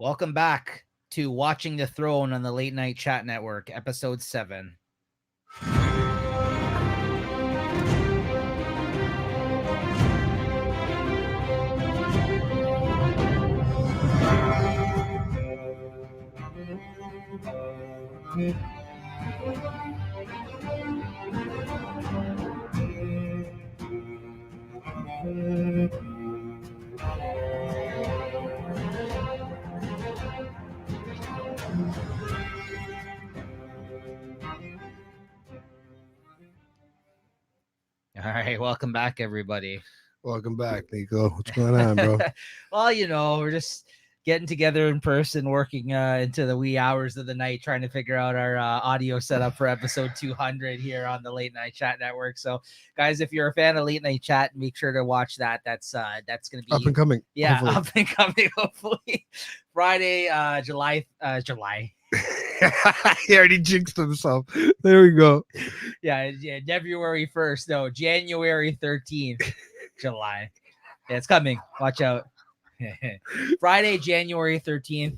Welcome back to Watching the Throne on the Late Night Chat Network, episode 7. All right, welcome back, everybody. Welcome back, Nico. What's going on, bro? Well, we're just getting together in person, working into the wee hours of the night, trying to figure out our audio setup for episode 200 here on the Late Night Chat Network. So, guys, if you're a fan of Late Night Chat, make sure to watch that. That's going to be Up and coming. Yeah, hopefully. up and coming. Hopefully, Friday, July. He already jinxed himself. There we go. Yeah, February 1st. No, January 13th. July. Yeah, it's coming. Watch out. Friday, January 13th.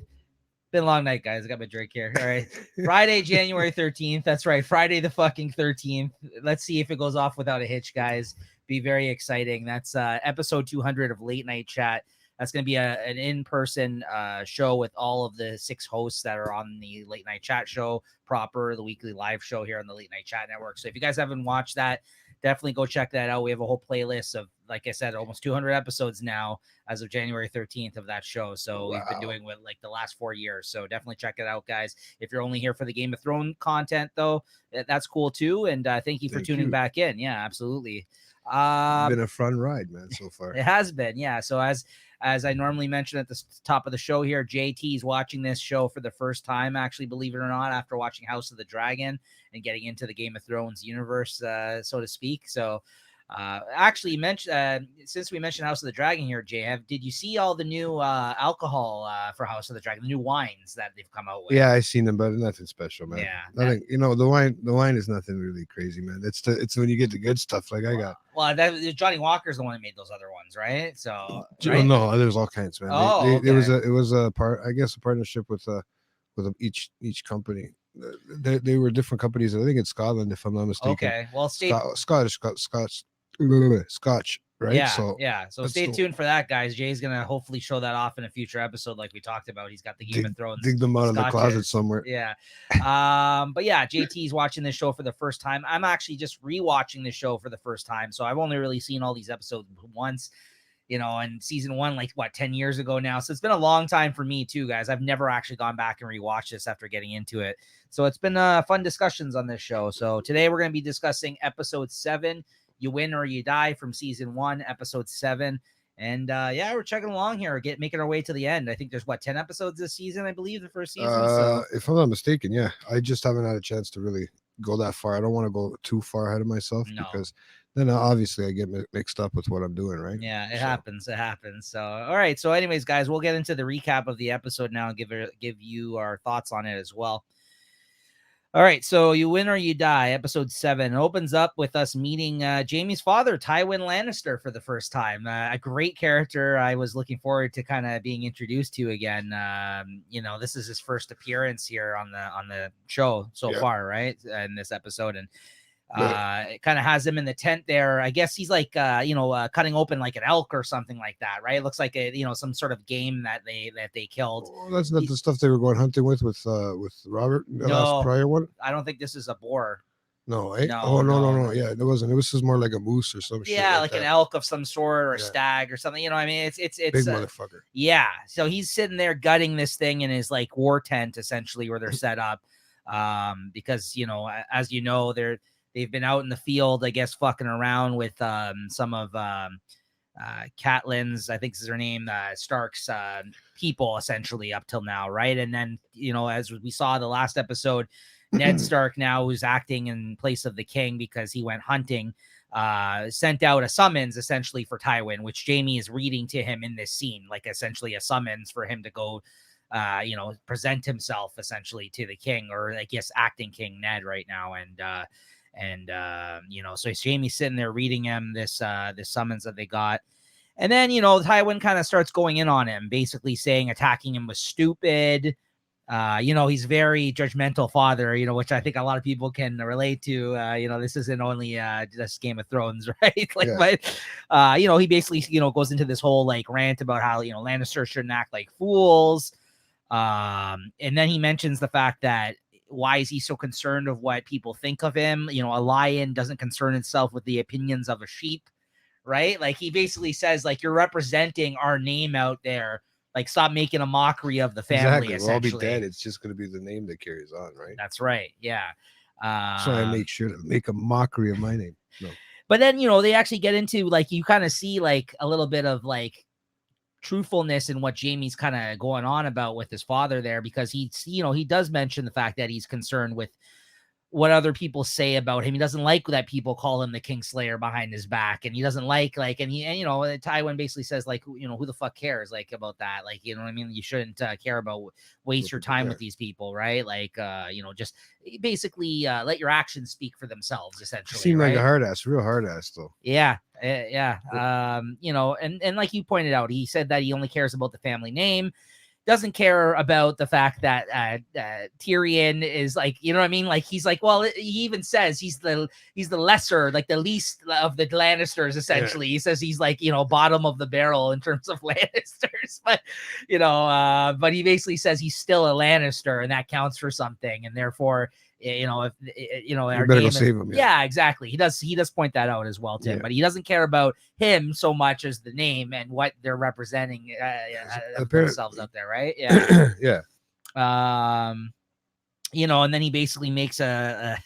Been a long night, guys. I got my drink here. All right. Friday, January 13th. That's right. Friday the fucking 13th. Let's see if it goes off without a hitch, guys. Be very exciting. That's episode 200 of Late Night Chat. That's going to be an in-person show with all of the 6 hosts that are on the Late Night Chat show proper, the weekly live show here on the Late Night Chat Network. So if you guys haven't watched that, definitely go check that out. We have a whole playlist of, like I said, almost 200 episodes now as of January 13th of that show. So we've been doing with like the last 4 years. So definitely check it out, guys. If you're only here for the Game of Thrones content, though, that's cool too. And thank you for tuning back in. Yeah, absolutely. Been a fun ride, man, so far. It has been, yeah. So as I normally mention at the top of the show here, JT's watching this show for the first time, actually, believe it or not, after watching House of the Dragon and getting into the Game of Thrones universe, so to speak. So actually, since we mentioned House of the Dragon here, Jay, did you see all the new alcohol for House of the Dragon, the new wines that they've come out with? Yeah, I seen them, but nothing special, man. Yeah, nothing. The wine is nothing really crazy, man. It's when you get the good stuff, like I got. Well, Johnny Walker's the one that made those other ones, right? So right? No, there's all kinds, man. Okay. It was a partnership with each company. They were different companies. I think in Scotland, if I'm not mistaken. Okay, well, Scotch, right? Yeah, So stay tuned for that, guys. Jay's gonna hopefully show that off in a future episode, like we talked about. He's got the Game of Thrones. Dig them out of the closet somewhere. Yeah. But yeah, JT's watching this show for the first time. I'm actually just rewatching the show for the first time, so I've only really seen all these episodes once. And season 1, 10 years ago now. So it's been a long time for me too, guys. I've never actually gone back and rewatched this after getting into it. So it's been fun discussions on this show. So today we're going to be discussing episode 7, You Win or You Die, from season 1, episode 7. And we're checking along here, making our way to the end. I think there's 10 episodes this season, I believe, the first season. If I'm not mistaken, yeah. I just haven't had a chance to really go that far. I don't want to go too far ahead of myself because then obviously I get mixed up with what I'm doing, right? Yeah, it happens. So, all right. So anyways, guys, we'll get into the recap of the episode now and give you our thoughts on it as well. All right, so You Win or You Die, episode 7, opens up with us meeting Jaime's father, Tywin Lannister, for the first time. A great character I was looking forward to kind of being introduced to again. This is his first appearance here on the show so far, right? In this episode, and it kind of has him in the tent there. I guess he's like, cutting open like an elk or something like that, right? It looks like some sort of game that they killed. Oh, that's not the stuff they were going hunting with Robert. Last prior one. I don't think this is a boar. No, eh? No. Yeah, it wasn't. It was just more like a moose or some shit. Yeah, like an elk of some sort or a stag or something. I mean, it's big motherfucker. Yeah. So he's sitting there gutting this thing in his like war tent, essentially, where they're set up. Because as you know, they've been out in the field, I guess, fucking around with some of Catelyn's, I think is her name, Stark's people, essentially, up till now, right? And then, as we saw the last episode, Ned Stark, now who's acting in place of the king because he went hunting, sent out a summons, essentially, for Tywin, which Jaime is reading to him in this scene, like essentially a summons for him to go present himself, essentially, to the king, or I guess acting King Ned right now. So Jaime's sitting there reading him this summons that they got. And then, you know, Tywin kind of starts going in on him, basically saying attacking him was stupid. You know, he's very judgmental father, you know, which I think a lot of people can relate to. You know, this isn't only just Game of Thrones, right? Like, but you know, he basically, you know, goes into this whole like rant about how, you know, Lannister shouldn't act like fools. And then he mentions the fact that why is he so concerned of what people think of him? You know, a lion doesn't concern itself with the opinions of a sheep, right? Like he basically says, like, you're representing our name out there. Like, stop making a mockery of the family. Exactly. We'll all be dead. It's just going to be the name that carries on, right? That's right. Yeah. So I make sure to make a mockery of my name. No. But then, you know, they actually get into, like, you kind of see, like, a little bit of, like, truthfulness in what Jaime's kind of going on about with his father there, because he's, you know, he does mention the fact that he's concerned with what other people say about him. He doesn't like that people call him the Kingslayer behind his back, and he doesn't like, and you know, Tywin basically says, like, you know, who the fuck cares, like, about that, like, you know what I mean? You shouldn't care about, waste your time with these people, right? Like, you know, just basically let your actions speak for themselves, essentially. Seemed like a hard ass, real hard ass, though. Yeah, yeah. You know, and like you pointed out, he said that he only cares about the family name. Doesn't care about the fact that Tyrion is, like, you know what I mean? Like, he's like, well, he even says he's the lesser, like the least of the Lannisters, essentially. Yeah. He says he's, like, you know, bottom of the barrel in terms of Lannisters, but, you know, but he basically says he's still a Lannister, and that counts for something, and therefore, you know, if you know, our better go save him. Yeah, exactly. He does point that out as well, Tim. Yeah. But he doesn't care about him so much as the name and what they're representing themselves up there, right? Yeah, yeah. You know, and then he basically makes a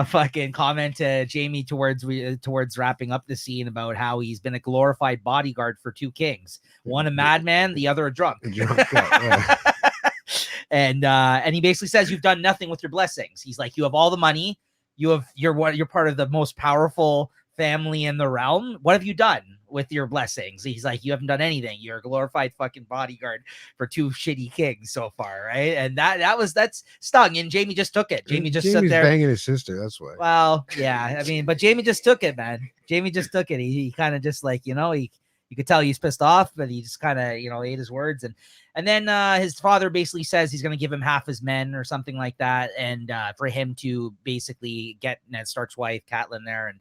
fucking comment to Jaime towards wrapping up the scene about how he's been a glorified bodyguard for two kings, one a madman, the other a drunk. Yeah. And he basically says, you've done nothing with your blessings. He's like, you have all the money, you're part of the most powerful family in the realm. What have you done with your blessings? He's like, you haven't done anything. You're a glorified fucking bodyguard for two shitty kings so far, right? And that's stung, and Jaime just took it. Jaime just stood there banging his sister. That's why. Well, yeah, I mean, but Jaime just took it, man. Jaime just took it. He kind of just, like, you know, you could tell he's pissed off, but he just kind of, you know, ate his words. And then his father basically says he's going to give him half his men or something like that. And for him to basically get Ned Stark's wife, Catelyn, there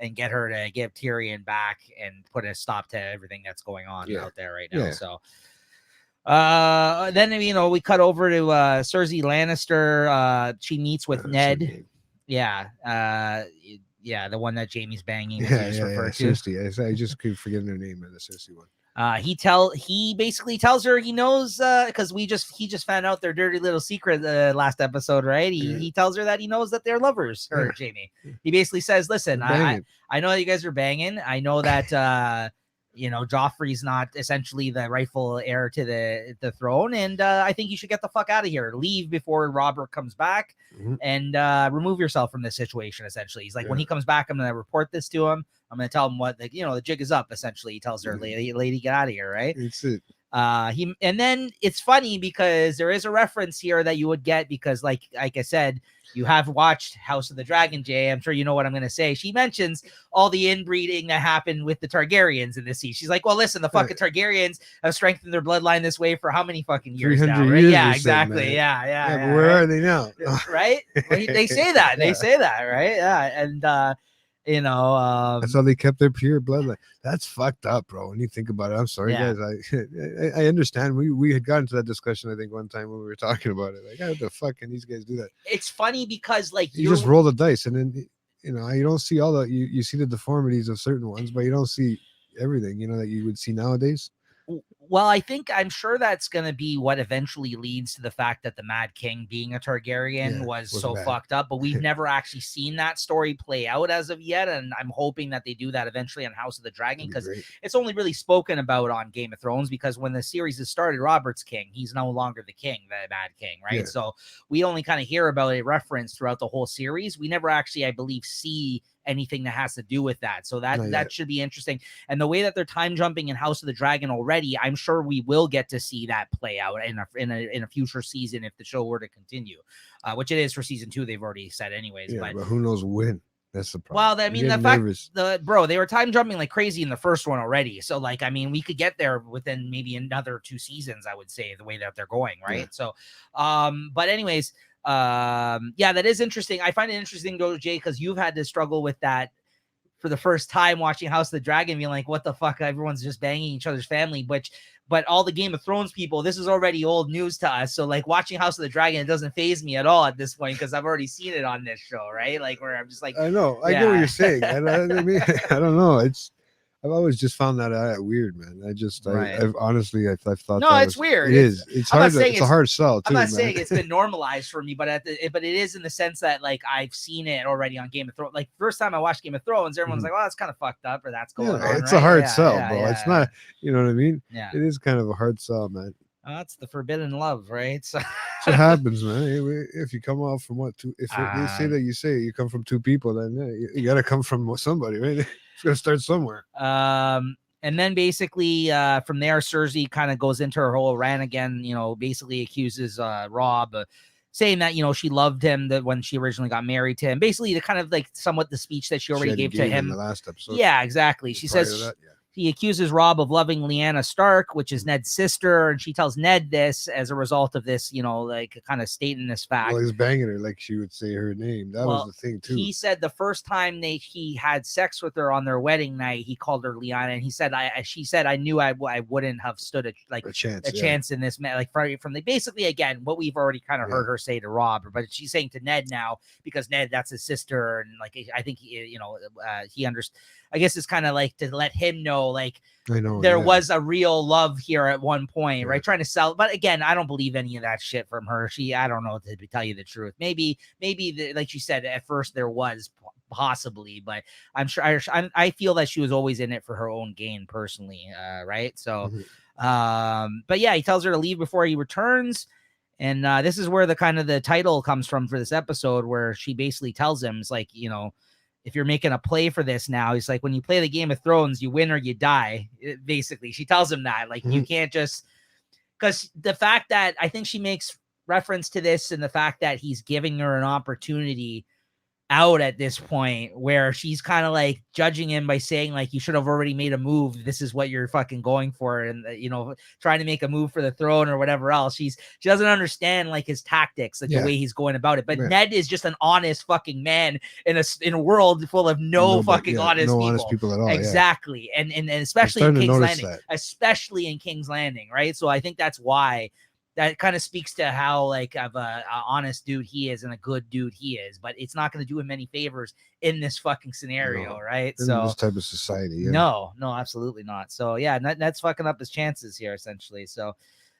and get her to give Tyrion back and put a stop to everything that's going on out there right now. So then, you know, we cut over to Cersei Lannister. She meets with Ned. Yeah, the one that Jaime's banging. Cersei. I just keep forgetting her name, the Cersei one. He basically tells her he knows, because he just found out their dirty little secret last episode, right? He tells her that he knows that they're lovers, her Jaime. He basically says, listen, I know that you guys are banging. I know that you know, Joffrey's not essentially the rightful heir to the throne, and I think you should get the fuck out of here. Leave before Robert comes back, and remove yourself from this situation, essentially. He's like, when he comes back, I'm going to report this to him. I'm going to tell him what the jig is up, essentially. He tells her, lady, get out of here, right? That's it. And then it's funny because there is a reference here that you would get, because like I said, you have watched House of the Dragon, Jay. I'm sure you know what I'm going to say. She mentions all the inbreeding that happened with the Targaryens in this scene. She's like, well, listen, the fucking Targaryens have strengthened their bloodline this way for how many fucking years now, right? Yeah, exactly. Yeah, but where are they now? Right? Well, they say that. They say that, right? Yeah. And you know, that's how they kept their pure bloodline. That's fucked up, bro. When you think about it, I'm sorry, guys. I understand. We had gotten to that discussion, I think, one time when we were talking about it. Like, how the fuck can these guys do that? It's funny because, like, you just roll the dice, and then you don't see all the you see the deformities of certain ones, but you don't see everything, that you would see nowadays. Well, I'm sure that's going to be what eventually leads to the fact that the Mad King being a Targaryen was so bad. Fucked up, but we've never actually seen that story play out as of yet. And I'm hoping that they do that eventually on House of the Dragon, because it's only really spoken about on Game of Thrones, because when the series has started, Robert's king, he's no longer the king, the Mad King, right? Yeah. So we only kind of hear about a reference throughout the whole series. We never actually, I believe, see anything that has to do with that. So that should be interesting. And the way that they're time jumping in House of the Dragon already, I'm sure we will get to see that play out in a future season if the show were to continue, which it is for season 2. They've already said anyways. Yeah, but who knows when? That's the problem. Well, I mean, the fact, bro, they were time jumping like crazy in the first one already. So, like, I mean, we could get there within maybe another 2 seasons, I would say, the way that they're going, right? Yeah. So, but anyways, yeah, that is interesting. I find it interesting, though, Jay, because you've had to struggle with that for the first time watching House of the Dragon, being like, what the fuck? Everyone's just banging each other's family, but all the Game of Thrones people, this is already old news to us. So like watching House of the Dragon, it doesn't faze me at all at this point because I've already seen it on this show, right? Like where I'm just like, I know, I get what you're saying. I mean, I don't know. I've always just found that weird, man. I've honestly, I've thought. No, it's weird. It's hard. It's a hard sell too. I'm not man. saying it's been normalized for me, but but it is in the sense that like I've seen it already on Game of Thrones. Like first time I watched Game of Thrones, everyone's like, "Oh, that's kind of fucked up," or "That's going on." It's a hard sell, bro. It's not. You know what I mean? Yeah. It is kind of a hard sell, man. That's the forbidden love, right? So it happens, man. If you come off from if they say that you come from two people, then you got to come from somebody, right? It's got to start somewhere. And then basically from there, Cersei kind of goes into her whole rant again, basically accuses Robb saying that, she loved him when she originally got married to him. Basically, the kind of like somewhat the speech that she already gave to him in the last episode. Yeah, exactly. She says he accuses Robb of loving Lyanna Stark, which is Ned's sister, and she tells Ned this as a result of this, like kind of stating this fact. Well, he's banging her like she would say her name. That was the thing too. He said the first time he had sex with her on their wedding night, he called her Lyanna, and he said, she said, I knew I wouldn't have stood a chance in this, like from the basically again what we've already kind of heard her say to Robb, but she's saying to Ned now because Ned, that's his sister, and like I think he understands. I guess it's kind of like to let him know, like there was a real love here at one point, right? Trying to sell, but again, I don't believe any of that shit from her. I don't know, to tell you the truth. Maybe like you said, at first there was possibly, but I'm sure I feel that she was always in it for her own gain personally, right? So, but yeah, he tells her to leave before he returns. And this is where the kind of the title comes from for this episode, where she basically tells him, it's like, if you're making a play for this now, he's like, when you play the Game of Thrones, you win or you die. Basically, she tells him that, like, you can't just, because the fact that I think she makes reference to this and the fact that he's giving her an opportunity out at this point where she's kind of like judging him by saying like, you should have already made a move. This is what you're fucking going for. And trying to make a move for the throne or whatever else. She doesn't understand like his tactics, like the way he's going about it. But Ned is just an honest fucking man in a world full of honest people at all. Exactly. And especially in King's Landing, right? So I think that's why that kind of speaks to how like of a honest dude he is and a good dude he is, but it's not going to do him any favors in this fucking scenario, right? In this type of society. No, absolutely not. So yeah, that's fucking up his chances here essentially. So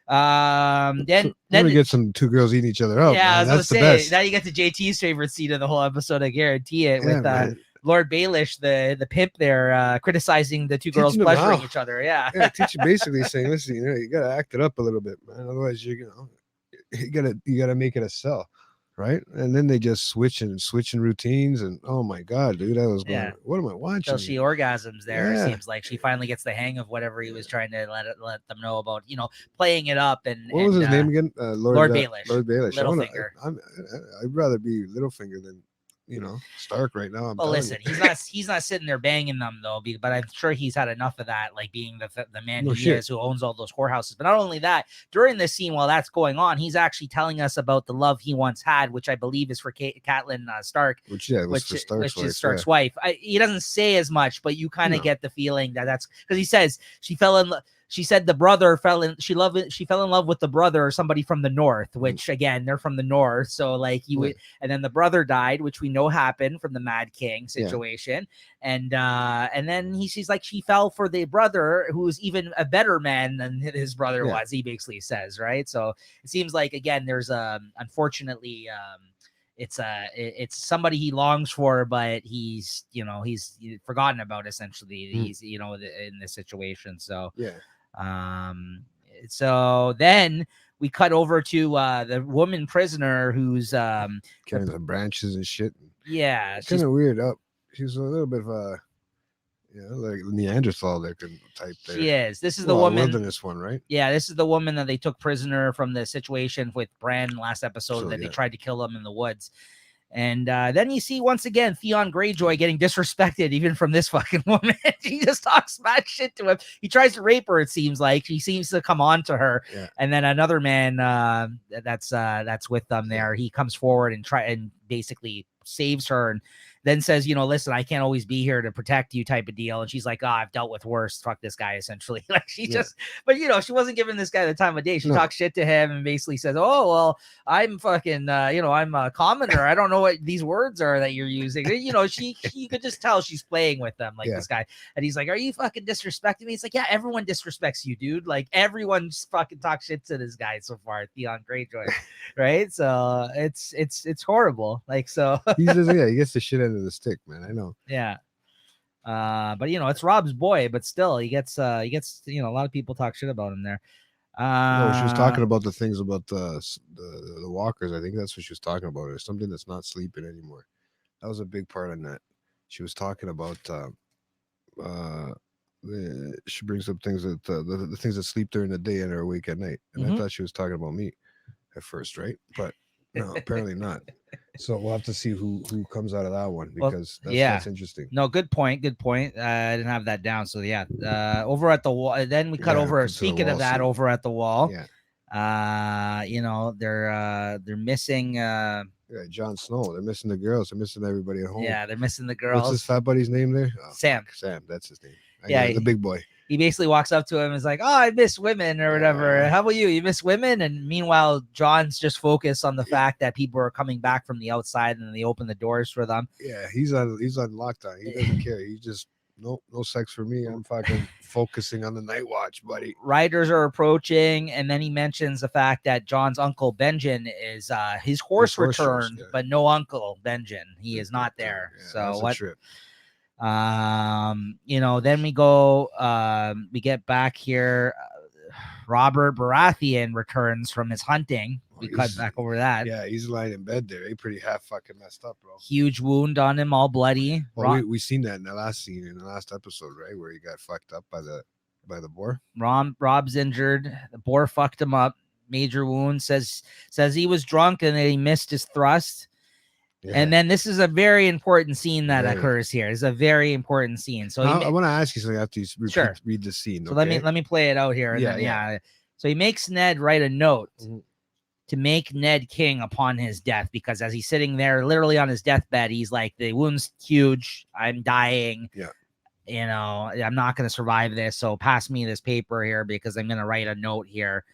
then we get some two girls eating each other up. Yeah, man. I was that's the best. Now you get to JT's favorite scene of the whole episode. I guarantee it with Lord Baelish, the pimp there, criticizing the two girls pleasuring each other. Yeah, teacher basically saying, listen, you gotta act it up a little bit, man. Otherwise, you gotta make it a sell, right? And then they just switching routines, and oh my god, dude, I was going, what am I watching? So she orgasms there. It seems like she finally gets the hang of whatever he was trying to let them know about, playing it up. And what was his name again? Lord Baelish. Lord Baelish. Littlefinger. I'd rather be Littlefinger than Stark right now. Well, listen, he's not sitting there banging them though, but I'm sure he's had enough of that, like being the man is who owns all those whorehouses. But not only that, during this scene while that's going on, he's actually telling us about the love he once had, which I believe is for Catelyn Stark, which is Stark's wife. He doesn't say as much, but you kind of get the feeling that that's because he says she said the brother she fell in love with the brother or somebody from the north, which again, they're from the north. So like and then the brother died, which we know happened from the Mad King situation. And then she's like, she fell for the brother who's even a better man than his brother was, he basically says, right? So it seems like, again, there's unfortunately, it's somebody he longs for, but he's forgotten about essentially. He's, in this situation. So, so then we cut over to the woman prisoner who's carrying some branches and shit. Yeah, it's kind of weird. She's a little bit of a like Neanderthal type there. She is. This is the woman. Wilderness one, right? Yeah, this is the woman that they took prisoner from the situation with Bran last episode that they tried to kill him in the woods. And then you see once again Theon Greyjoy getting disrespected even from this fucking woman. She just talks mad shit to him. He tries to rape her, it seems like. She seems to come on to her. Yeah. And then another man that's with them there, he comes forward and basically saves her and then says, listen, I can't always be here to protect you type of deal. And she's like, I've dealt with worse. Fuck this guy, essentially. Like but she wasn't giving this guy the time of day. She talks shit to him and basically says, oh, well, I'm fucking, I'm a commoner. I don't know what these words are that you're using. You could just tell she's playing with them, like this guy. And he's like, are you fucking disrespecting me? It's like, yeah, everyone disrespects you, dude. Like everyone's fucking talks shit to this guy so far, Theon Greyjoy. Right? So it's horrible. Like, so he gets the shit end of the stick, man. I know. Yeah. But it's Rob's boy, but still he gets a lot of people talk shit about him there. She was talking about the things about the walkers. I think that's what she was talking about, or something that's not sleeping anymore. That was a big part on that. She was talking about she brings up things that the things that sleep during the day and are awake at night. And I thought she was talking about me at first, right? But no, apparently not. So we'll have to see who comes out of that one, because that's interesting. No, good point. I didn't have that down. So over at the wall. Then we cut over. Speaking of that, over at the wall. Yeah. They're missing. Jon Snow. They're missing the girls. They're missing everybody at home. Yeah, they're missing the girls. What's his fat buddy's name there? Oh, Sam. Sam, that's his name. The big boy. He basically walks up to him and is like, oh, I miss women or whatever. How about you? You miss women? And meanwhile, John's just focused on the fact that people are coming back from the outside and they open the doors for them. Yeah, he's on lockdown. He doesn't care. He just no sex for me. I'm fucking focusing on the night watch, buddy. Riders are approaching, and then he mentions the fact that John's uncle Benjen is his horse returned, but no Uncle Benjen. He is not there. Yeah, so what? Trip. Then we go, we get back here. Robert Baratheon returns from his hunting. We cut back over that. Yeah, he's lying in bed there. He's pretty half fucking messed up, bro. Huge wound on him, all bloody. Well, we seen that in the last scene, in the last episode, right, where he got fucked up by the boar. Rob's injured. The boar fucked him up. Major wound. Says he was drunk and that he missed his thrust. Yeah. And then this is a very important scene that occurs here. It's a very important scene. So I want to ask you something after you read the scene. So let me play it out here. And So he makes Ned write a note to make Ned king upon his death, because as he's sitting there literally on his deathbed, he's like, the wound's huge. I'm dying. Yeah. I'm not going to survive this. So pass me this paper here, because I'm going to write a note here.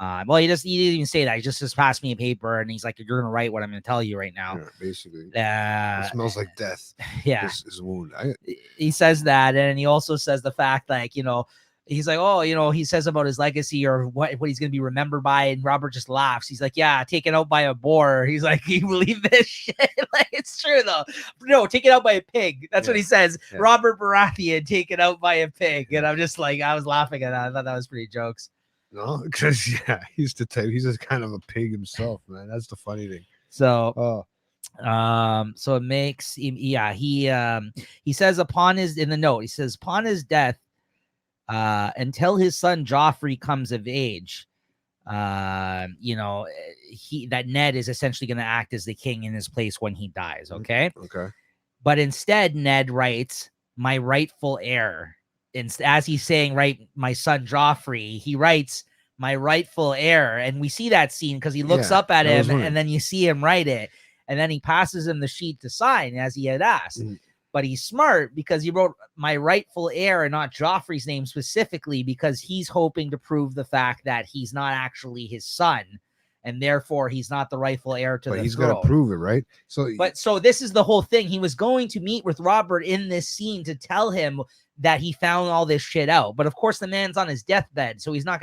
Well, he didn't even say that. He just passed me a paper, and he's like, "You're gonna write what I'm gonna tell you right now." Yeah, basically, it smells like death. Yeah, his wound. He says that, and he also says the fact, like, he's like, oh, he says about his legacy or what he's gonna be remembered by, and Robert just laughs. He's like, yeah, taken out by a boar. He's like, you believe this shit? Like, it's true though. No, taken out by a pig. That's what he says. Yeah. Robert Baratheon taken out by a pig, and I'm just like, I was laughing at that. I thought that was pretty jokes. No, because he's just kind of a pig himself, man. That's the funny thing. So, so it makes him, he says upon his death, until his son Joffrey comes of age, that Ned is essentially going to act as the king in his place when he dies. Okay. But instead, Ned writes, my rightful heir. As he's saying, right, my son Joffrey, he writes my rightful heir. And we see that scene because he looks up at him and then you see him write it. And then he passes him the sheet to sign as he had asked. But he's smart because he wrote my rightful heir and not Joffrey's name specifically, because he's hoping to prove the fact that he's not actually his son. And therefore, he's not the rightful heir to the throne. But he's got to prove it, right? So this is the whole thing. He was going to meet with Robert in this scene to tell him that he found all this shit out. But of course, the man's on his deathbed, so he's like,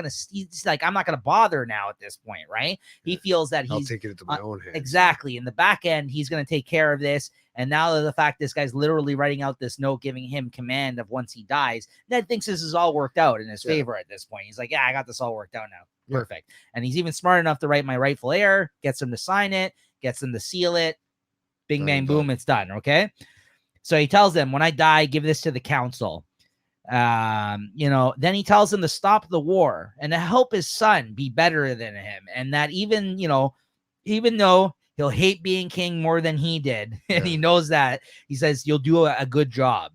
I'm not going to bother now at this point, right? He feels that I'll take it into my own hands. Exactly. In the back end, he's going to take care of this. And now the fact this guy's literally writing out this note, giving him command of once he dies, Ned thinks this is all worked out in his favor at this point. He's like, yeah, I got this all worked out now. Perfect. And he's even smart enough to write my rightful heir, gets him to sign it, gets him to seal it. Bing, bang, boom, it's done. Okay. So he tells them, when I die, give this to the council. Then he tells him to stop the war and to help his son be better than him. And that even though He'll hate being king more than he did. And he Yeah. knows that. He says, you'll do a good job.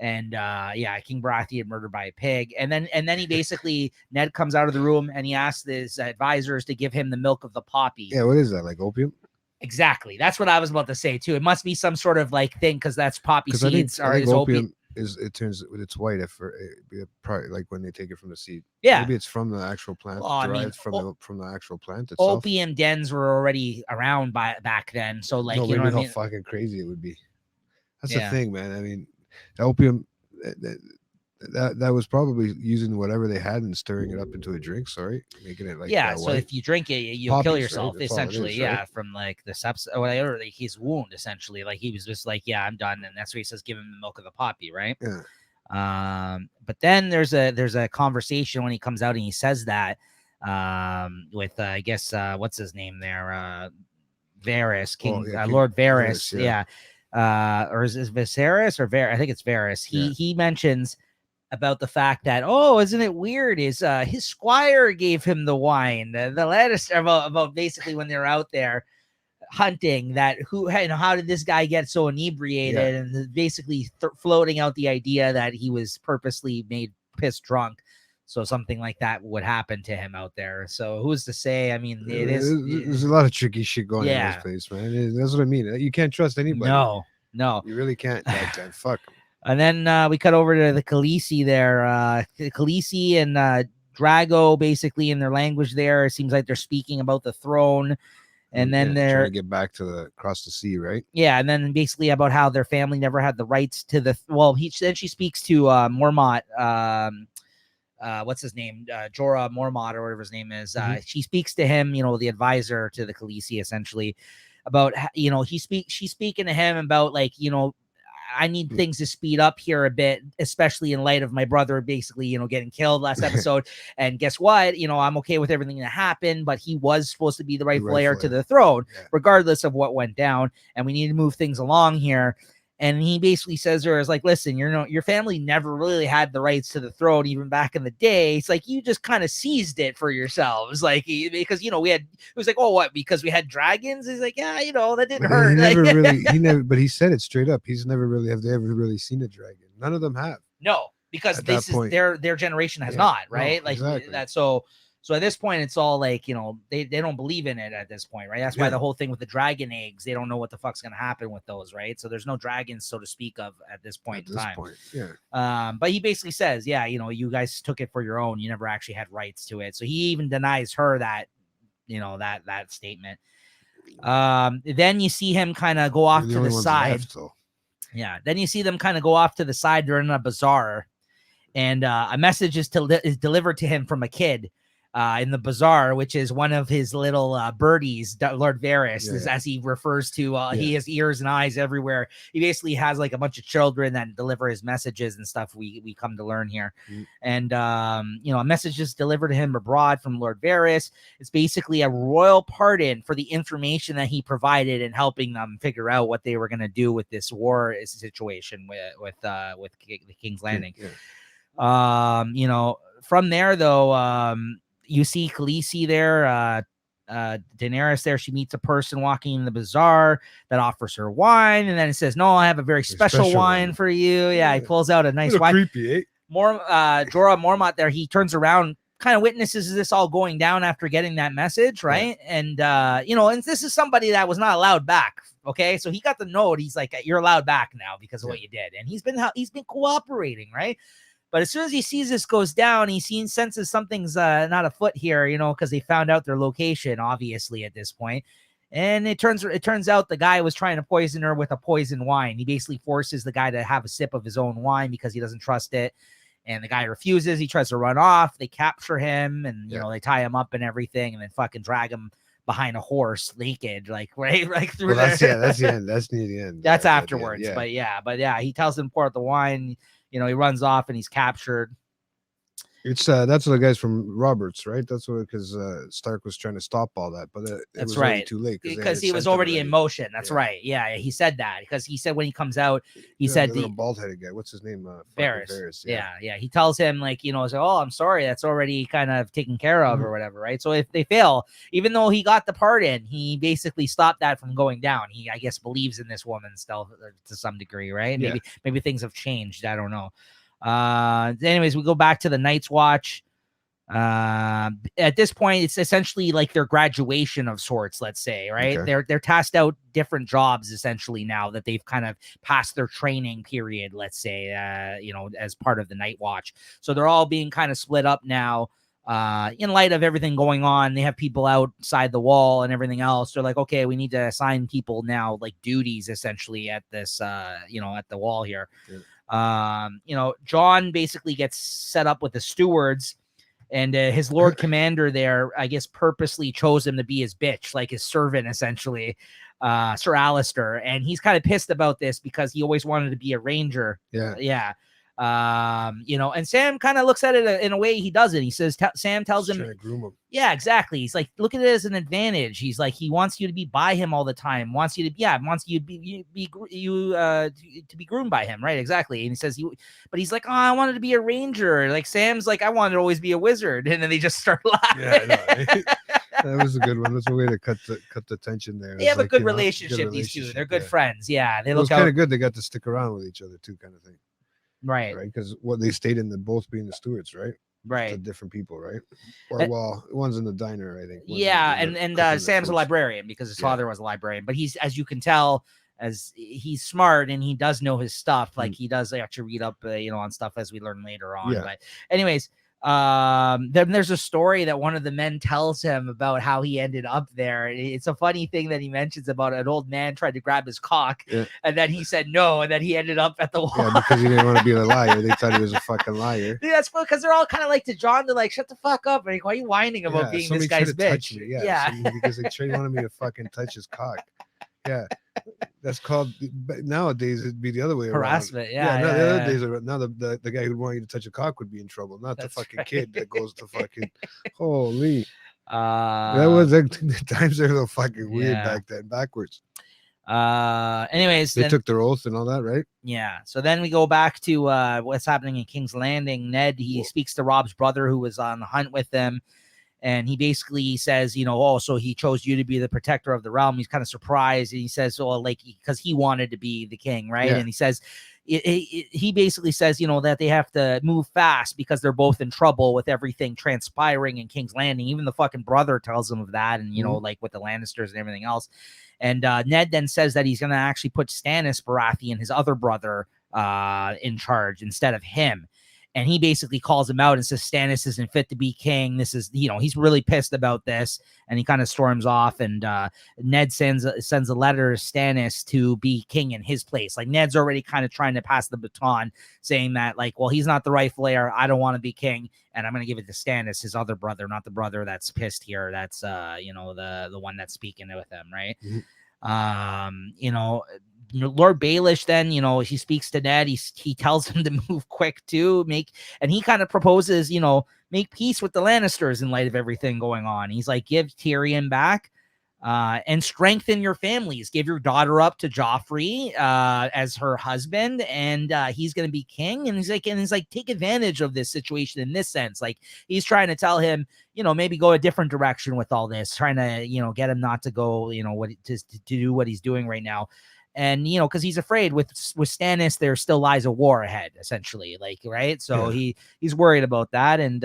And yeah, King Baratheon murdered by a pig. And then he basically, Ned comes out of the room and he asks his advisors to give him the milk of the poppy. Yeah, what is that? Like opium? Exactly. That's what I was about to say too. It must be some sort of like thing because that's poppy seeds I think is opium is it's white probably like when they take it from the seed. Yeah. Maybe it's from the actual plant, Well, I mean, derived from the actual plant itself. Opium dens were already around back then. So like, No, you know what I how mean? fucking crazy it would be. That's Yeah. the thing, man. I mean, opium that was probably using whatever they had and stirring it up into a drink. Sorry, making it like so if you drink it, you'll Poppies, kill right? yourself That's all it essentially. is, Yeah, right? from like the substance or like his wound essentially. Like he was just like, yeah, I'm done, and that's why he says, give him the milk of the poppy, right? Yeah. But then there's a conversation when he comes out and he says that with I guess what's his name there, Varys, King Lord Varys, yeah. Or is this Viserys or Varys? I think it's Varys. He mentions about the fact that, oh, isn't it weird? Is his squire gave him the wine, the Lannister about basically when they're out there hunting, that how did this guy get so inebriated, and basically floating out the idea that he was purposely made piss drunk. So something like that would happen to him out there. So who's to say? I mean, there's a lot of tricky shit going on in this place, man. That's what I mean. You can't trust anybody. No, you really can't. That fuck. And then we cut over to the Khaleesi there. Khaleesi and Drago, basically in their language there, it seems like they're speaking about the throne. And then they're trying to get back to across the sea, right? Yeah, and then basically about how their family never had the rights to the. Then she speaks to Mormont. What's his name? Jorah Mormont or whatever his name is. She speaks to him, the advisor to the Khaleesi, essentially, about she's speaking to him about like I need things to speed up here a bit, especially in light of my brother basically, getting killed last episode. And guess what? I'm okay with everything that happened, but he was supposed to be the rightful heir to the throne, regardless of what went down. And we need to move things along here. And he basically says to her, is like, listen, your family never really had the rights to the throne, even back in the day. It's like, you just kind of seized it for yourselves. Like, because, it was like, oh, what? Because we had dragons? He's like, yeah, that didn't hurt. But he said it straight up. Have they ever really seen a dragon? None of them have. No, because this is their generation has not, right? No, exactly. That. So at this point, it's all like, they don't believe in it at this point, right? That's why the whole thing with the dragon eggs, they don't know what the fuck's going to happen with those, right? So there's no dragons, so to speak, of at this point in time. But he basically says, you guys took it for your own. You never actually had rights to it. So he even denies her that, that statement. Then you see him kind of go off to the side. Then you see them kind of go off to the side. They're in a bazaar, and a message is delivered to him from a kid in the bazaar, which is one of his little birdies, Lord Varys, as he refers to. He has ears and eyes everywhere. He basically has like a bunch of children that deliver his messages and stuff. We come to learn here, and a message is delivered to him abroad from Lord Varys. It's basically a royal pardon for the information that he provided in helping them figure out what they were going to do with this war situation with the King's Landing. From there though, you see Khaleesi there, Daenerys there. She meets a person walking in the bazaar that offers her wine, and then it says, "No, I have a very special wine for you." Yeah, he pulls out a nice wine. Creepy, eh? Jorah Mormont there. He turns around, kind of witnesses this all going down after getting that message, right? And and this is somebody that was not allowed back. Okay, so he got the note. He's like, "You're allowed back now because of what you did," and he's been cooperating, right? But as soon as he sees this goes down, he senses something's not afoot here, because they found out their location, obviously, at this point. And it turns out the guy was trying to poison her with a poison wine. He basically forces the guy to have a sip of his own wine because he doesn't trust it. And the guy refuses. He tries to run off. They capture him and, they tie him up and everything and then fucking drag him behind a horse naked, like right through there. That's the end. That's near the end. That's afterwards. But he tells him to pour out the wine. He runs off and he's captured. It's that's what the guys from Roberts, right? That's what because Stark was trying to stop all that, but it That's was already right. too late Because he was already in motion. That's right. Yeah, he said that because he said when he comes out, he said the little bald-headed guy. What's his name? Varys. Yeah. He tells him like, you know, so, oh, I'm sorry, that's already kind of taken care of or whatever, right? So if they fail, even though he got the pardon, he basically stopped that from going down. He, I guess, believes in this woman still to some degree, right? Yeah. Maybe things have changed. I don't know. Anyways, we go back to the Night's Watch. At this point, it's essentially like their graduation of sorts, let's say, right? Okay. They're tasked out different jobs essentially now that they've kind of passed their training period, let's say, you know, as part of the Night Watch. So they're all being kind of split up now. In light of everything going on, they have people outside the wall and everything else. They're like, okay, we need to assign people now like duties essentially at this, you know, at the wall here. Yeah. You know, Jon basically gets set up with the stewards. And his Lord Commander there, I guess, purposely chose him to be his bitch, like his servant, essentially, Sir Alistair. And he's kind of pissed about this because he always wanted to be a ranger. Yeah. You know, and Sam kind of looks at it in a way he doesn't. He says, Sam tells him, trying to groom him. Yeah, exactly. He's like, look at it as an advantage. He's like, he wants you to be by him all the time. Wants you to be groomed by him, right? Exactly. And he says, but he's like, oh, I wanted to be a ranger. Like Sam's like, I wanted to always be a wizard, and then they just start laughing. Yeah, that was a good one. That's a way to cut the tension there. They have a good relationship. These two, they're good friends. Yeah, they look kind of good. They got to stick around with each other too, kind of thing. Right. Because what they stayed in the both being the stewards, right? Right. To different people, right? Or well, one's in the diner, I think. Yeah, and Sam's a librarian because his father was a librarian. But he's, as you can tell, as he's smart and he does know his stuff. Like he does actually read up, you know, on stuff as we learn later on. Yeah. But anyways, then there's a story that one of the men tells him about how he ended up there. It's a funny thing that he mentions about an old man tried to grab his cock, and then he said no, and then he ended up at the wall. Yeah, because he didn't want to be a liar. They thought he was a fucking liar. Dude, that's because they're all kind of like to Jon. They're like, shut the fuck up. Like, why are you whining about being this guy's bitch? Yeah. Because they wanted me to fucking touch his cock. Yeah. That's called, nowadays it'd be the other way around. Harassment. The other days now the guy who'd want you to touch a cock would be in trouble, not the fucking kid that goes to fucking holy. That was the times are so fucking weird back then, backwards. Anyways, they took their oath and all that, right? Yeah. So then we go back to what's happening in King's Landing. Ned, he speaks to Rob's brother who was on the hunt with them. And he basically says, you know, oh, so he chose you to be the protector of the realm. He's kind of surprised. And he says, well, like, because he wanted to be the king, right? Yeah. And he says, he basically says, you know, that they have to move fast because they're both in trouble with everything transpiring in King's Landing. Even the fucking brother tells him of that. And, you know, like with the Lannisters and everything else. And Ned then says that he's going to actually put Stannis Baratheon, his other brother, in charge instead of him. And he basically calls him out and says Stannis isn't fit to be king. This is, you know, he's really pissed about this, and he kind of storms off. And Ned sends a letter to Stannis to be king in his place. Like Ned's already kind of trying to pass the baton, saying that like, well, he's not the rightful heir. I don't want to be king, and I'm going to give it to Stannis, his other brother, not the brother that's pissed here. That's you know, the one that's speaking with him, right? Mm-hmm. You know. Lord Baelish then, you know, he speaks to Ned. He tells him to move quick too, and he kind of proposes, you know, make peace with the Lannisters in light of everything going on. He's like, give Tyrion back, and strengthen your families. Give your daughter up to Joffrey as her husband, and he's going to be king. And he's like, take advantage of this situation in this sense. Like he's trying to tell him, you know, maybe go a different direction with all this, trying to, you know, get him not to go, you know, to do what he's doing right now. And, you know, because he's afraid with Stannis, there still lies a war ahead, essentially, like, right? So he's worried about that. And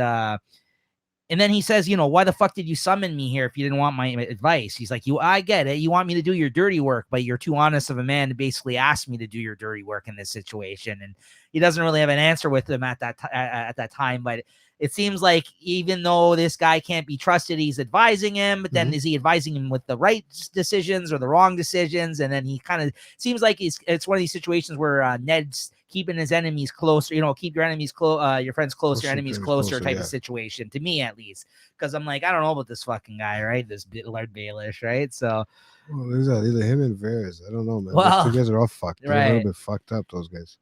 then he says, you know, why the fuck did you summon me here if you didn't want my advice? He's like, I get it. You want me to do your dirty work, but you're too honest of a man to basically ask me to do your dirty work in this situation. And he doesn't really have an answer with him at that time, but it seems like even though this guy can't be trusted, he's advising him, but then is he advising him with the right decisions or the wrong decisions? And then he kind of seems like it's one of these situations where Ned keeping his enemies closer, keep your enemies close, your friends close, your enemies closer type of situation, to me at least. Because I'm like, I don't know about this fucking guy, right? This Lord Baelish, right? So well, there's him and Varys. I don't know, man. Well, those two guys are all fucked. They're a little bit fucked up, those guys.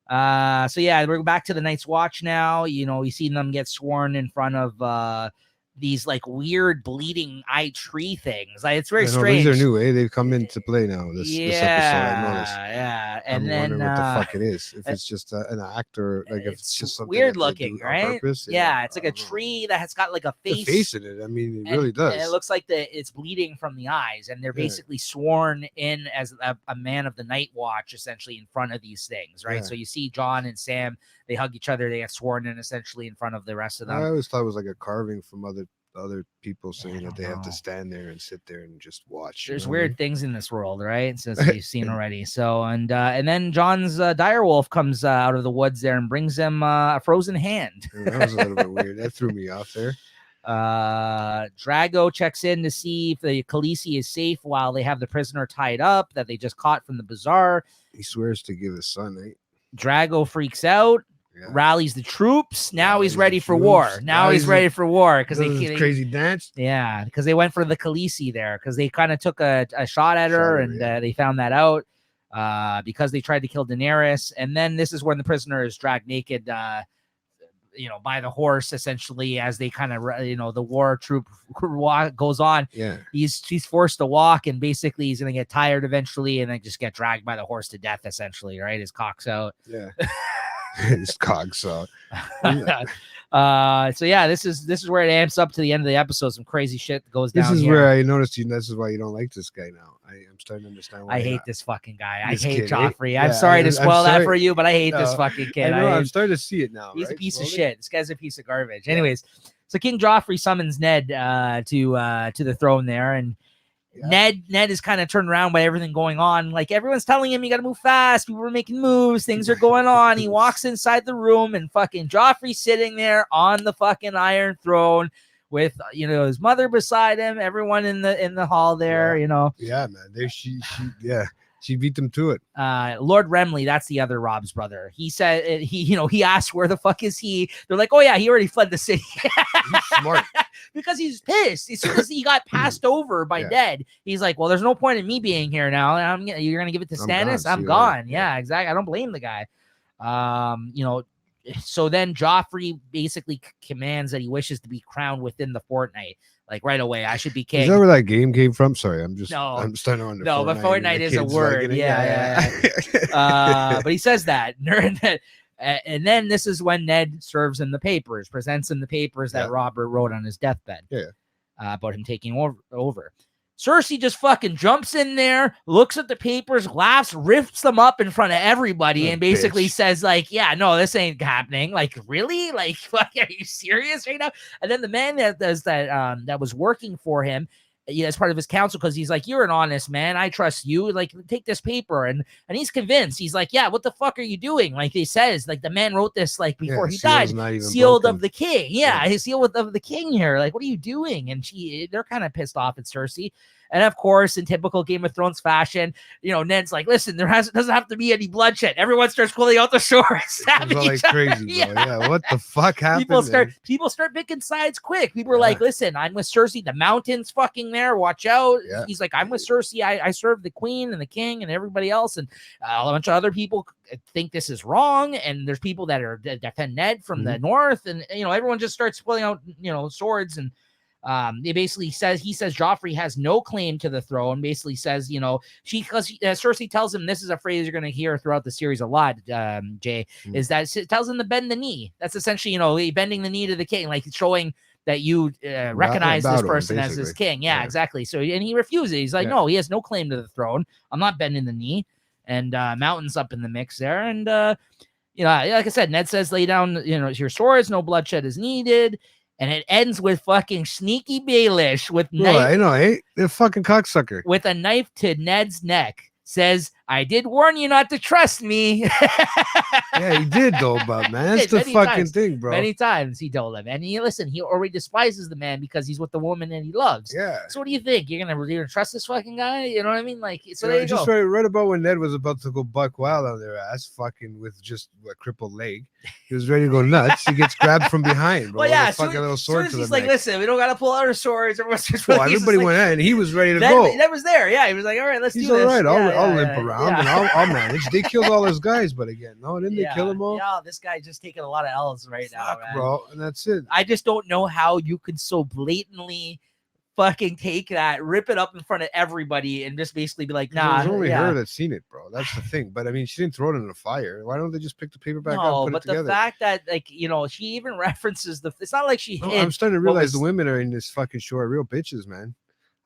So yeah, we're back to the Night's Watch now. We see them get sworn in front of these like weird bleeding eye tree things. Like, it's very strange. These are new, eh? They've come into play now. This episode, I noticed. Yeah, and then wondering what the fuck it is. If it's just an actor, like if it's just something weird looking, right? Yeah, it's like a tree that has got like a face in it. I mean, it really does. And it looks like it's bleeding from the eyes, and they're basically sworn in as a man of the Night Watch, essentially in front of these things, right? Yeah. So you see Jon and Sam, they hug each other, they get sworn in essentially in front of the rest of them. I always thought it was like a carving from other people saying that they have to stand there and sit there and just watch. There's weird things in this world, right? So you've seen already. So and then Jon's direwolf comes out of the woods there and brings him a frozen hand. That was a little bit weird. That threw me off there. Drago checks in to see if the Khaleesi is safe while they have the prisoner tied up that they just caught from the bazaar. He swears to give his son, eh? Drago freaks out. Yeah. Rallies the troops. Now he's ready for war. Now he's ready for war because they crazy dance. Yeah, because they went for the Khaleesi there because they kind of took a shot at her and they found that out because they tried to kill Daenerys. And then this is when the prisoner is dragged naked, by the horse essentially as they kind of the war troop goes on. Yeah, he's forced to walk and basically he's gonna get tired eventually and then just get dragged by the horse to death essentially. Right, his cock's out. Yeah. His cogs so yeah, this is where it amps up to the end of the episode. Some crazy shit goes down. This is where I noticed this is why you don't like this guy now. I'm starting to understand why. I hate this fucking guy. I hate Joffrey. I'm sorry to spoil that for you, but I hate this fucking kid. I'm starting to see it now. He's a piece of shit. This guy's a piece of garbage. Anyways, so King Joffrey summons Ned to the throne there, and Ned is kind of turned around by everything going on. Like, everyone's telling him, you got to move fast. People are making moves. Things are going on. He walks inside the room and fucking Joffrey's sitting there on the fucking Iron Throne with, his mother beside him, everyone in the hall there, Yeah, man. There she beat them to it. Lord Remley, that's the other Rob's brother. He said he asked where the fuck is he? They're like, oh yeah, he already fled the city. He's smart. Because he's pissed. As soon as he got passed over by Ned, he's like, well, there's no point in me being here now. You're gonna give it to Stannis? I'm gone. Yeah, exactly. I don't blame the guy. So then Joffrey basically commands that he wishes to be crowned within the fortnight. Like, right away, I should be king. Is that where that game came from? Sorry, I'm starting to wonder. No, but Fortnite is a word. Yeah. But he says that. And then this is when Ned serves him the papers, presents him the papers that Robert wrote on his deathbed. About him taking over. Cersei just fucking jumps in there, looks at the papers, laughs, rips them up in front of everybody, and basically says, like, yeah, no, this ain't happening. Like, really? Like, fuck, are you serious right now? And then the man that does that, that was working for him, as part of his counsel, because he's like, you're an honest man, I trust you, like, take this paper. And he's convinced. He's like, yeah, what the fuck are you doing? Like, he says, like, the man wrote this like before he died, sealed of the king. His seal of the king here. Like, what are you doing? And they're kind of pissed off at Cersei. And of course, in typical Game of Thrones fashion, Ned's like, listen, doesn't have to be any bloodshed. Everyone starts pulling out the swords, stabbing each other. Crazy, yeah, what the fuck happened? People start picking sides quick. People are like, listen, I'm with Cersei. The mountain's fucking there. Watch out. Yeah. He's like, I'm with Cersei. I serve the queen and the king and everybody else. And a bunch of other people think this is wrong. And there's people that defend Ned from the north. And, everyone just starts pulling out, swords. And he says Joffrey has no claim to the throne. Basically says, Cersei tells him, this is a phrase you're going to hear throughout the series a lot, Jay, is that it tells him to bend the knee. That's essentially, bending the knee to the king, like showing that you recognize this person as his king. Yeah, exactly. So, and he refuses. He's like, no, he has no claim to the throne. I'm not bending the knee. And Mountain's up in the mix there. And, like I said, Ned says, lay down, your swords, no bloodshed is needed. And it ends with fucking sneaky Baelish with I know, the fucking cocksucker with a knife to Ned's neck. Says, I did warn you not to trust me. Yeah, he did though, but man, that's did the many fucking times. thing, bro. Many times he told him, and he already despises the man because he's with the woman that he loves. Yeah. So what do you think? You're gonna trust this fucking guy? You know what I mean? Like, so You there know, you just go. right about when Ned was about to go buck wild on their ass, fucking with just a crippled leg. He was ready to go nuts. He gets grabbed from behind, bro. Well, yeah, with a fucking little sword to the he's like, neck. listen, we don't gotta pull out our swords. Well, everybody went out, and he was ready to go. That was there. Yeah, he was like, all right, let's He's do this. all right. I'll Yeah, limp around and I'll manage. They killed all his guys, but again, no, didn't they kill them all? Yeah, this guy's just taking a lot of L's right now, man. Bro, and that's it. I just don't know how you could so blatantly fucking take that, rip it up in front of everybody, and just basically be like, nah. It was only her that's seen it, bro. That's the thing. But I mean, she didn't throw it in the fire. Why don't they just pick the paper back up and put it together? The fact that, like, you know, she even references it's not like she hid. I'm starting to realize the women are in this fucking show are real bitches, man.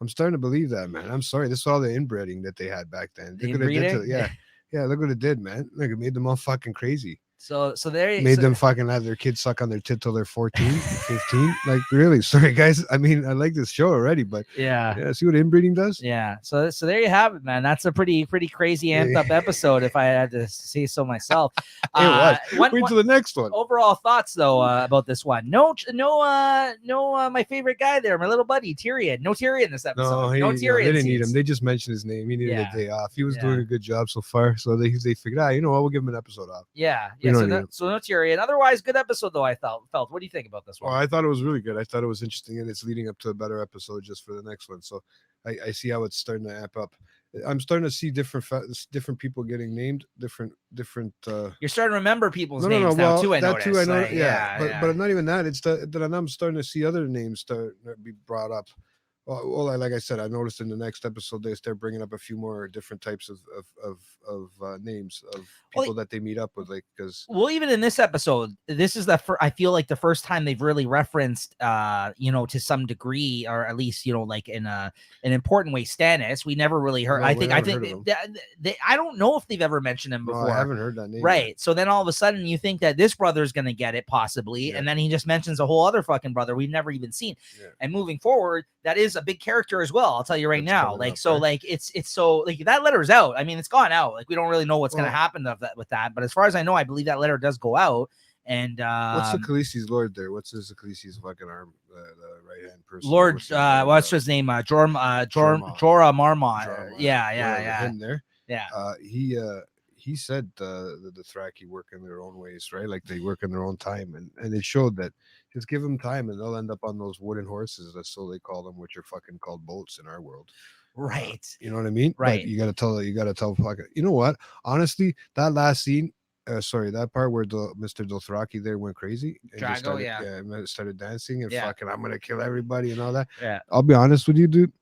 I'm starting to believe that, man. I'm sorry. This is all the inbreeding that they had back then. Yeah, look what it did, man. Look, it made them all fucking crazy. So there made them fucking have their kids suck on their tit till they're 14, 15. Like, really, sorry guys. I mean, I like this show already, but yeah, see what inbreeding does. Yeah, so there you have it, man. That's a pretty crazy amped up episode, if I had to say so myself. Wait till the next one. Overall thoughts though about this one. No, my favorite guy there, my little buddy Tyrion. No Tyrion this episode. No Tyrion. They didn't need him. They just mentioned his name. He needed a day off. He was doing a good job so far, so they figured, you know what, we'll give him an episode off. Yeah. So no Tyrion. Otherwise, good episode though. I felt. What do you think about this one? Well, I thought it was really good. I thought it was interesting, and it's leading up to a better episode just for the next one. So I see how it's starting to amp up. I'm starting to see different people getting named. Different. You're starting to remember people's names now too. I noticed. Too. I know. Like, but not even that. It's that I'm starting to see other names start to be brought up. Well, like I said, I noticed in the next episode they start bringing up a few more different types of names of people that they meet up with, like because even in this episode, this is I feel like the first time they've really referenced, to some degree, or at least like in an important way, Stannis. We never really heard. I think I don't know if they've ever mentioned him before. No, I haven't heard that name. Right. Yet. So then all of a sudden you think that this brother's gonna get it possibly, and then he just mentions a whole other fucking brother we've never even seen. Yeah. And moving forward, that is a big character as well. I'll tell you right now. Like, so like it's so like that letter's out. I mean, it's gone out. Like, we don't really know what's going to happen with that. But as far as I know, I believe that letter does go out. And what's the Khaleesi's lord there? What's his Khaleesi's fucking arm? The right hand person. Lord, what's his name? Jorah Mormont. Yeah. Him there. Yeah. He said the Dothraki work in their own ways, right? Like they work in their own time, and it showed that. Just give them time, and they'll end up on those wooden horses. That's so they call them, which are fucking called boats in our world. Right. You know what I mean? Right. But you gotta tell fucking. You know what? Honestly, that last scene, that part where Mr. Dothraki there went crazy. And Drago, started dancing and fucking, I'm gonna kill everybody and all that. Yeah. I'll be honest with you, dude.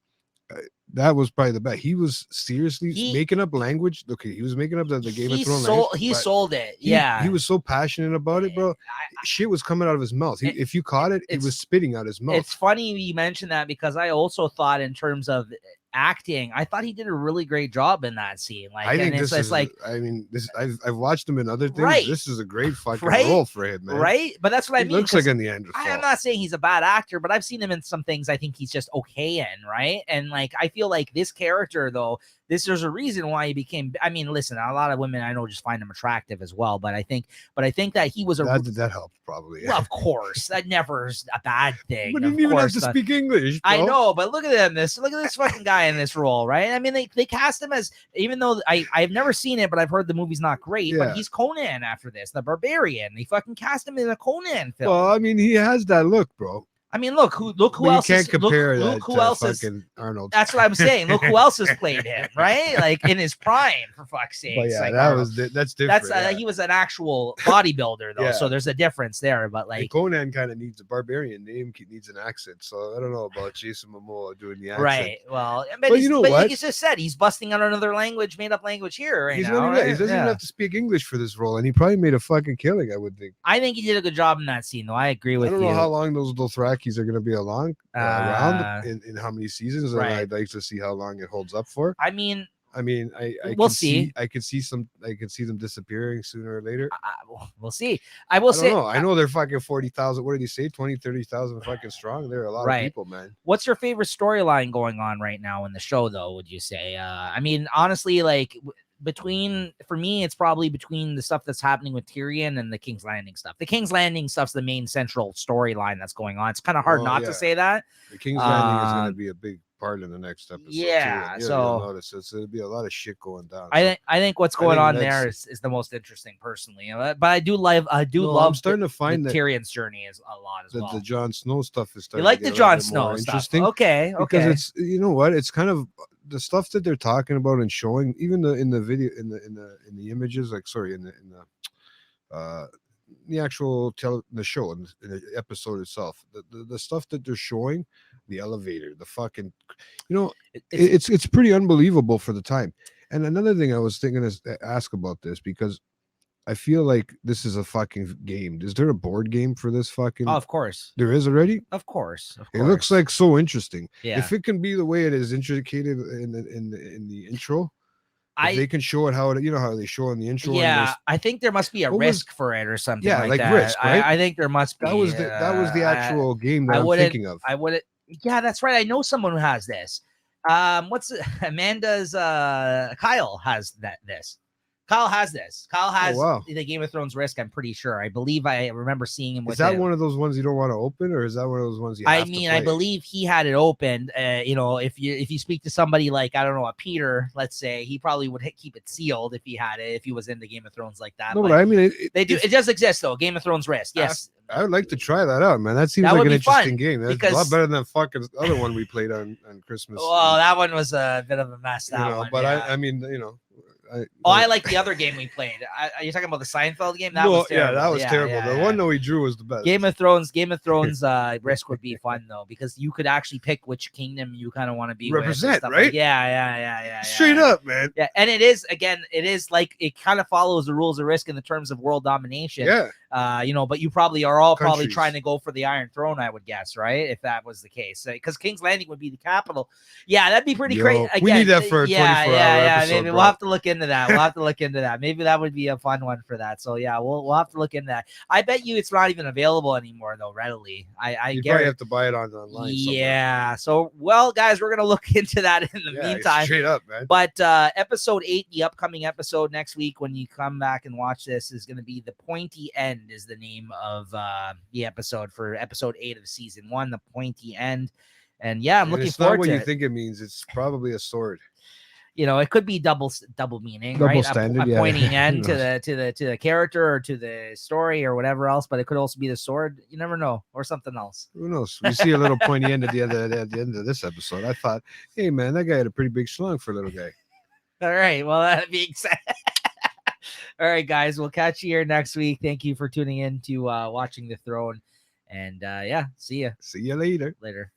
That was probably the best. He was seriously making up language. Okay, he was making up the Game of Thrones language. He sold it. He was so passionate about it, bro. Shit was coming out of his mouth. If you caught it, it was spitting out his mouth. It's funny you mentioned that because I also thought in terms of acting, I thought he did a really great job in that scene. Like, I think I've watched him in other things. Right. This is a great fucking role for him, man. Right, but that's what I mean. Looks like a Neanderthal. I'm not saying he's a bad actor, but I've seen him in some things I think he's just okay in, right? And like, I feel like this character though, there's a reason why he became. I mean, listen, a lot of women I know just find him attractive as well, but I think that he was that helped probably. Well, of course, that never is a bad thing. But he didn't even have to speak English. Bro. I know, but look at this fucking guy in this role, right? I mean, they cast him as, even though I've never seen it, but I've heard the movie's not great. But he's Conan after this, the Barbarian. They fucking cast him in a Conan film. Well, I mean, he has that look, bro. I mean, look who else. You can't compare look who else is Arnold. That's what I'm saying. Look who else has played him, right? Like in his prime, for fuck's sake. But yeah, like, that's different. He was an actual bodybuilder though, so there's a difference there. But like, and Conan kind of needs a barbarian name, needs an accent. So I don't know about Jason Momoa doing the accent. Right. Well, but you know what? Like you just said, he's busting out another language, made up language here. Right now, right? He doesn't even have to speak English for this role, and he probably made a fucking killing. I would think. I think he did a good job in that scene, though. I agree with you. I don't know how long those Dothrakis are going to be around in how many seasons, and I'd like to see how long it holds up for. I mean, we'll see. I could see them disappearing sooner or later. We'll see. I know they're fucking 40,000. What did he say? 20, 30,000 fucking strong. There are a lot of people, man. What's your favorite storyline going on right now in the show, though? Would you say? I mean, honestly, like for me, it's probably between the stuff that's happening with Tyrion and the King's Landing stuff. The King's Landing stuff's the main central storyline that's going on. It's kind of hard Oh, not yeah. to say that. The King's Landing is going to be a big part in the next episode. Yeah, too. so you'll notice there'll be a lot of shit going down. I think what's going on that's- there is the most interesting, personally. But I do love I'm starting to find that Tyrion's journey is a lot as well. the Jon Snow stuff is starting. You like to the get a Jon little bit Snow more stuff? interesting. Okay, because it's, you know what, it's kind of the stuff that they're talking about and showing, even in the video, in the images, like sorry, in the actual the show, in the episode itself, the stuff that they're showing, the elevator, the fucking, you know, it's pretty unbelievable for the time. And another thing I was thinking is ask about this, because I feel like this is a fucking game. Is there a board game for this fucking? Oh, of course. There is already? Of course. It looks like so interesting. Yeah. If it can be the way it is intricated in the intro, they can show it how it, you know, how they show in the intro. Yeah, I think there must be a risk for it or something. Yeah, like that. Risk, right? I think there must be. That was the actual game that I'm thinking of. I wouldn't. Yeah, that's right. I know someone who has this. Amanda's Kyle has this. Kyle has this. Kyle has the Game of Thrones Risk. I'm pretty sure. I believe I remember seeing him with. Is that one of those ones you don't want to open, or is that one of those ones you? I mean, I believe he had it opened. You know, if you speak to somebody like, I don't know, a Peter, let's say, he probably would keep it sealed if he had it, if he was into Game of Thrones like that. No, but I mean, it does exist though. Game of Thrones Risk. Yes. I would like to try that out, man. That seems like an interesting game. That's a lot better than the fucking other one we played on Christmas. Well, that one was a bit of a mess. But I mean, you know. I like the other game we played. Are you talking about the Seinfeld game? That was terrible. Yeah, that was terrible. The one that we drew was the best. Game of Thrones Risk would be fun though, because you could actually pick which kingdom you kind of want to be represent, with, right? Yeah. Straight up, man. Yeah, and it is like it kind of follows the rules of Risk in the terms of world domination. Yeah. You know, but you probably are all probably trying to go for the Iron Throne, I would guess, right? If that was the case, because King's Landing would be the capital. Yeah, that'd be pretty crazy. We need that for a 24-hour episode. Maybe we'll have to look into that. Maybe that would be a fun one for that. So yeah, we'll have to look into that. I bet you it's not even available anymore though, readily. You probably have to buy it online. Yeah. So well, guys, we're gonna look into that in the meantime. Straight up, man. But episode 8, the upcoming episode next week, when you come back and watch this, is gonna be The Pointy End. Is the name of the episode for episode 8 of season 1, The Pointy End. And yeah, I'm looking forward to it. It's not what you think it means. It's probably a sword. You know, it could be double meaning, double right? Standard, a pointing end to the character or to the story or whatever else, but it could also be the sword. You never know, or something else. Who knows? We see a little pointy end at the end of this episode. I thought, hey man, that guy had a pretty big schlong for a little guy. All right. Well, that being said, all right, guys, we'll catch you here next week. Thank you for tuning in to Watching the Throne, and yeah, see ya. See you later. Later.